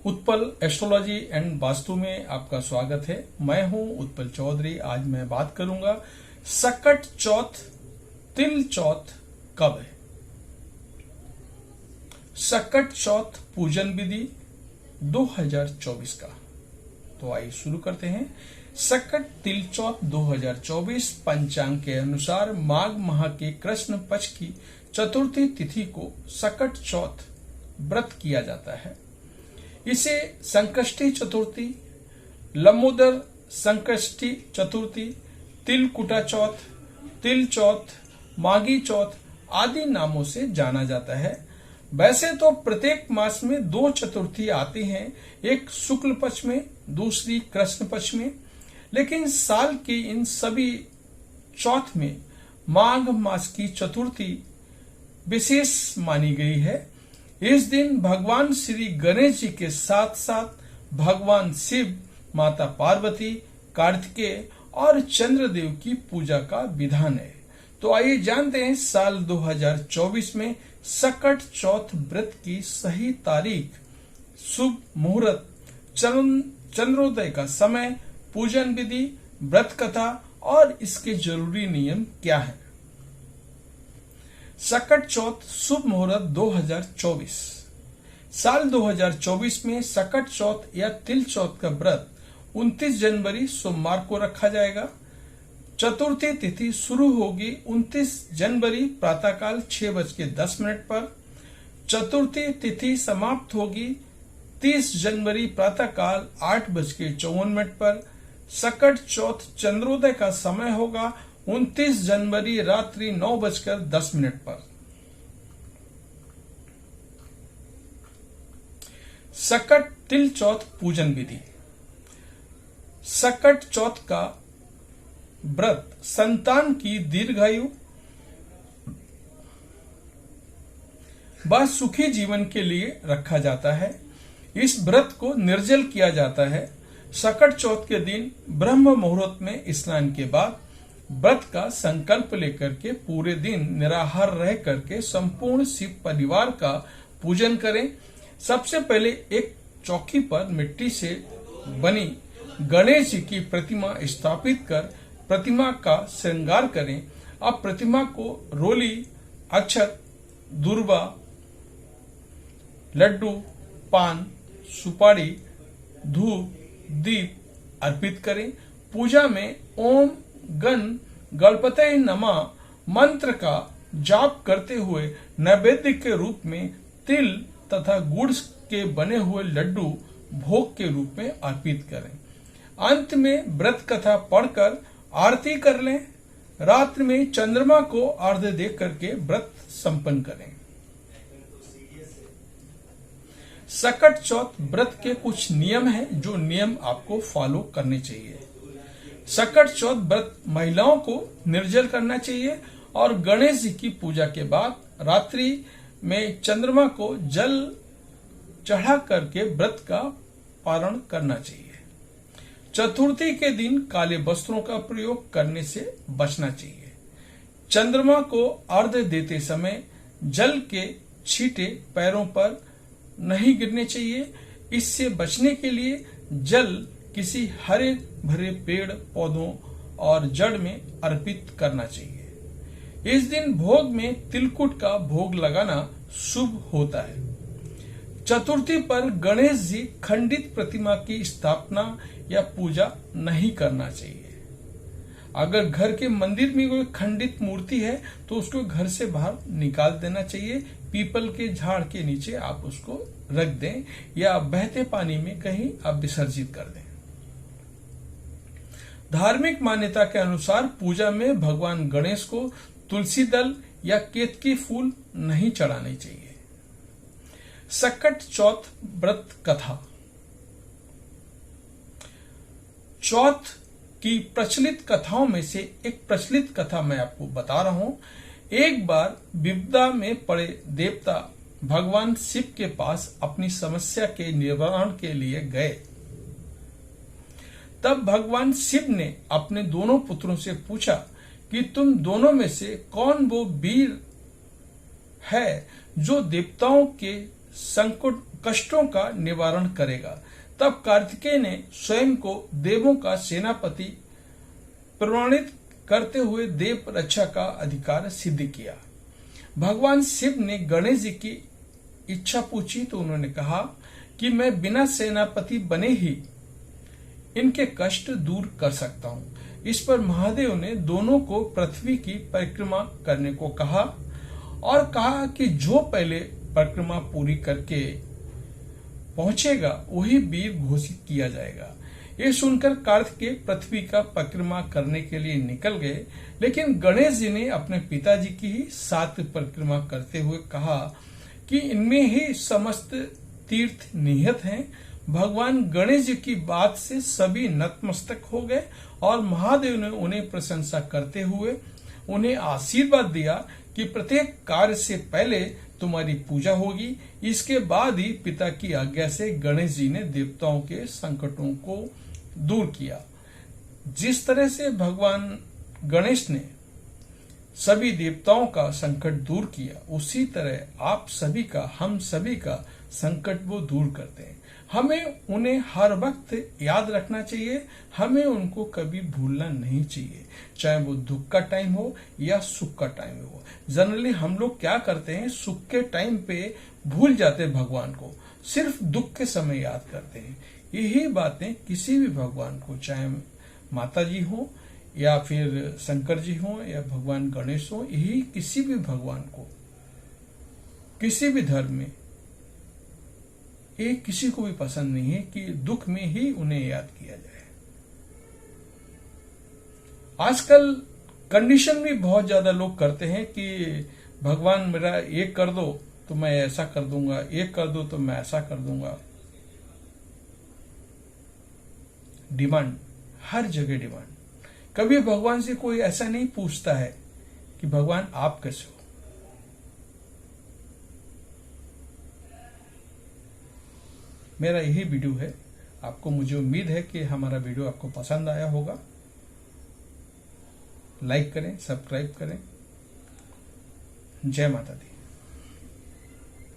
Utpal astrology and vastu में आपका स्वागत है। मैं हूं उत्पल चौधरी। आज मैं बात करूंगा सकट चौथ तिल चौथ कब है। सकट चौथ पूजन विधि 2024 का। तो आइए शुरू करते हैं। सकट तिल चौथ 2024 पंचांग के अनुसार माघ माह के कृष्ण पक्ष की चतुर्थी तिथि को सकट चौथ व्रत किया जाता है। इसे संकष्टी चतुर्थी, लंबोदर संकष्टी चतुर्थी, तिलकुटा चौथ, तिल चौथ, माघी चौथ आदि नामों से जाना जाता है। वैसे तो प्रत्येक मास में 2 चतुर्थी आती हैं, एक शुक्ल पक्ष में, दूसरी कृष्ण पक्ष में। लेकिन साल की इन सभी चौथ में माघ मास की चतुर्थी विशेष मानी गई है। इस दिन भगवान श्री गणेश जी के साथ साथ भगवान शिव, माता पार्वती, कार्तिकेय और चंद्रदेव की पूजा का विधान है। तो आइए जानते हैं साल 2024 में सकट चौथ व्रत की सही तारीख, शुभ मुहूर्त, चंद्रोदय का समय, पूजन विधि, व्रत कथा और इसके जरूरी नियम क्या है। सकट चौथ शुभ मुहूर्त 2024। साल 2024 में सकट चौथ या तिल चौथ का व्रत 29 जनवरी सोमवार को रखा जाएगा। चतुर्थी तिथि शुरू होगी 29 जनवरी प्रातःकाल 6:10 पर। चतुर्थी तिथि समाप्त होगी 30 जनवरी प्रातःकाल 8:54 पर। सकट चौथ चंद्रोदय का समय होगा 29 जनवरी रात्रि 9:10 पर। सकट तिल चौथ पूजन विधि। सकट चौथ का व्रत संतान की दीर्घायु व सुखी जीवन के लिए रखा जाता है। इस व्रत को निर्जल किया जाता है। सकट चौथ के दिन ब्रह्म मुहूर्त में स्नान के बाद व्रत का संकल्प लेकर के पूरे दिन निराहार रह करके संपूर्ण शिव परिवार का पूजन करें। सबसे पहले एक चौकी पर मिट्टी से बनी गणेश जी की प्रतिमा स्थापित कर प्रतिमा का श्रृंगार करें। अब प्रतिमा को रोली, अक्षत, दूर्वा, लड्डू, पान, सुपारी, धूप, दीप अर्पित करें। पूजा में ओम गण गणपतये नमः मंत्र का जाप करते हुए नैवेद्य के रूप में तिल तथा गुड़ के बने हुए लड्डू भोग के रूप में अर्पित करें। अंत में व्रत कथा पढ़कर आरती कर लें। रात्रि में चंद्रमा को अर्घ्य दे करके व्रत संपन्न करें। सकट चौथ व्रत के कुछ नियम हैं जो नियम आपको फॉलो करने चाहिए। सकट चौथ व्रत महिलाओं को निर्जल करना चाहिए और गणेश जी की पूजा के बाद रात्रि में चंद्रमा को जल चढ़ा करके व्रत का पारण करना चाहिए। चतुर्थी के दिन काले वस्त्रों का प्रयोग करने से बचना चाहिए। चंद्रमा को अर्घ्य देते समय जल के छींटे पैरों पर नहीं गिरने चाहिए। इससे बचने के लिए जल किसी हरे भरे पेड़ पौधों और जड़ में अर्पित करना चाहिए। इस दिन भोग में तिलकुट का भोग लगाना शुभ होता है। चतुर्थी पर गणेश जी खंडित प्रतिमा की स्थापना या पूजा नहीं करना चाहिए। अगर घर के मंदिर में कोई खंडित मूर्ति है तो उसको घर से बाहर निकाल देना चाहिए। पीपल के झाड़ के नीचे आप उसको रख दें या बहते पानी में कहीं आप विसर्जित कर दें। धार्मिक मान्यता के अनुसार पूजा में भगवान गणेश को तुलसी दल या केतकी फूल नहीं चढ़ाने चाहिए। सकट चौथ व्रत कथा। चौथ की प्रचलित कथाओं में से एक प्रचलित कथा मैं आपको बता रहा हूं। एक बार विपदा में पड़े देवता भगवान शिव के पास अपनी समस्या के निवारण के लिए गए। तब भगवान शिव ने अपने दोनों पुत्रों से पूछा कि तुम दोनों में से कौन वो वीर है जो देवताओं के संकट कष्टों का निवारण करेगा। तब कार्तिकेय ने स्वयं को देवों का सेनापति प्रमाणित करते हुए देव रक्षा का अधिकार सिद्ध किया। भगवान शिव ने गणेश जी की इच्छा पूछी तो उन्होंने कहा कि मैं बिना सेनापति बने ही इनके कष्ट दूर कर सकता हूं। इस पर महादेव ने दोनों को पृथ्वी की परिक्रमा करने को कहा और कहा कि जो पहले परिक्रमा पूरी करके पहुंचेगा वही वीर घोषित किया जाएगा। ये सुनकर कार्तिकेय पृथ्वी का परिक्रमा करने के लिए निकल गए, लेकिन गणेश जी ने अपने पिताजी की ही 7 परिक्रमा करते हुए कहा कि इनमें ही समस्त तीर्थ निहित हैं। भगवान गणेश जी की बात से सभी नतमस्तक हो गए और महादेव ने उन्हें प्रशंसा करते हुए उन्हें आशीर्वाद दिया कि प्रत्येक कार्य से पहले तुम्हारी पूजा होगी। इसके बाद ही पिता की आज्ञा से गणेश जी ने देवताओं के संकटों को दूर किया। जिस तरह से भगवान गणेश ने सभी देवताओं का संकट दूर किया, उसी तरह आप सभी का, हम सभी का संकट वो दूर करते हैं। हमें उन्हें हर वक्त याद रखना चाहिए, हमें उनको कभी भूलना नहीं चाहिए, चाहे वो दुख का टाइम हो या सुख का टाइम हो। जनरली हम लोग क्या करते हैं, सुख के टाइम पे भूल जाते हैं भगवान को, सिर्फ दुख के समय याद करते हैं। यही बातें किसी भी भगवान को, चाहे माता जी हो या फिर शंकर जी हो या भगवान गणेश हो, यही किसी भी भगवान को, किसी भी धर्म में ये किसी को भी पसंद नहीं है कि दुख में ही उन्हें याद किया जाए। आजकल कंडीशन भी बहुत ज्यादा लोग करते हैं कि भगवान मेरा ये कर दो तो मैं ऐसा कर दूंगा, ये कर दो तो मैं ऐसा कर दूंगा। डिमांड, हर जगह डिमांड। कभी भगवान से कोई ऐसा नहीं पूछता है कि भगवान आप कैसे हो। मेरा यही वीडियो है, आपको, मुझे उम्मीद है कि हमारा वीडियो आपको पसंद आया होगा। लाइक करें, सब्सक्राइब करें। जय माता दी।